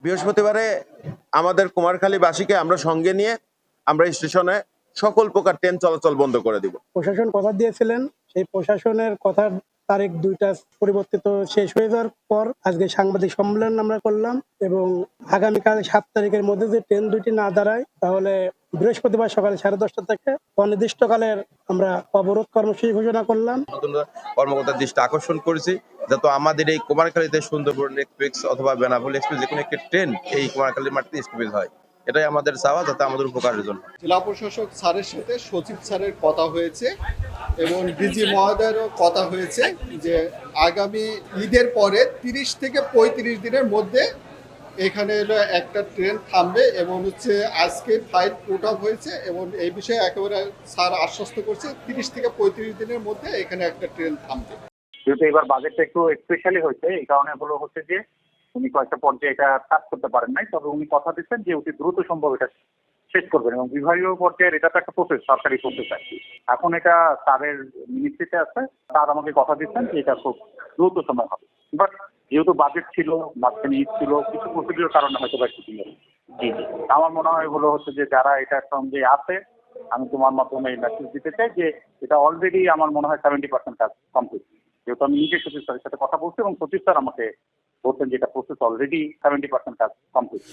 বৃহস্পতিবারে আমাদের কুমারখালীবাসীকে আমরা সঙ্গে নিয়ে আমরা স্টেশনে সকল প্রকার ট্রেন চলাচল বন্ধ করে দিব। প্রশাসন কথা দিয়েছিলেন, সেই প্রশাসনের কথার তারিখ 2টা পরিবর্তিত শেষ হয়ে যাওয়ার পর আজকে সাংবাদিক সম্মেলন আমরা করলাম এবং আগামীকাল 7 তারিখের মধ্যে যে ট্রেন দুটি না দাঁড়ায় তাহলে বৃহস্পতিবার সকাল 10:30 থেকে অনির্দিষ্টকালের আমরা অবরোধ কর্মসূচি ঘোষণা করলাম। কর্মকর্তার দৃষ্টি আকর্ষণ করেছি যাতে আমাদের এই কুমারখালীতে সুন্দরবন এক্সপ্রেস অথবা বেনাপোল এক্সপ্রেস যে কোনো একটি ট্রেন এই কুমারখালীর মাটিতে স্টপেজ হয়, এটাই আমাদের চাওয়া, যাতে আমাদের উপকারের জন্য। জেলা প্রশাসক স্যারের সাথে সচিব স্যারের কথা হয়েছে এবং ডিজি মহোদয়েরও কথা হয়েছে যে আগামী ঈদের পরে 30 থেকে 35 দিনের মধ্যে এখানে একটা ট্রেন থামবে এবং আজকে ফাইল পুট আপ হয়েছে এবং এই বিষয়ে একেবারে স্যার আশ্বস্ত করছে 30 থেকে 35 দিনের মধ্যে এখানে একটা ট্রেন থামবে। যেহেতু এবার বাজেটটা একটু স্পেশালি হয়েছে, এই কারণে হচ্ছে যে উনি কয়েকটা পর্যায়ে এটা কাজ করতে পারেন নাই, তবে উনি কথা দিচ্ছেন যে অতি দ্রুত সম্ভব এটা শেষ করবেন এবং বিভাগীয় পর্যায়ের এটা তো একটা প্রসেস, সরকারি প্রসেস আর কি। এখন এটা স্যারের মিনিস্ট্রিতে আছে, স্যার আমাকে কথা দিচ্ছেন যে এটা খুব দ্রুত সময় হবে। বাট যেহেতু বাজেট ছিল, মাঝখানে ঈদ ছিল, কিছু প্রসিডিওর কারণে হয়তো বা একটু ছিল। জি জি, আমার মনে হয় হচ্ছে যে যারা এটার সঙ্গে আছে, আমি তোমার মাধ্যমে এই মেসেজ দিতে চাই যে এটা অলরেডি আমার মনে হয় 70% কাজ কমপ্লিট। যেহেতু আমি নিজে সচিব স্যারের সাথে কথা বলছি এবং সচিব স্যার আমাকে বলছেন যে এটা প্রসেস অলরেডি 70% কাজ কমপ্লিট।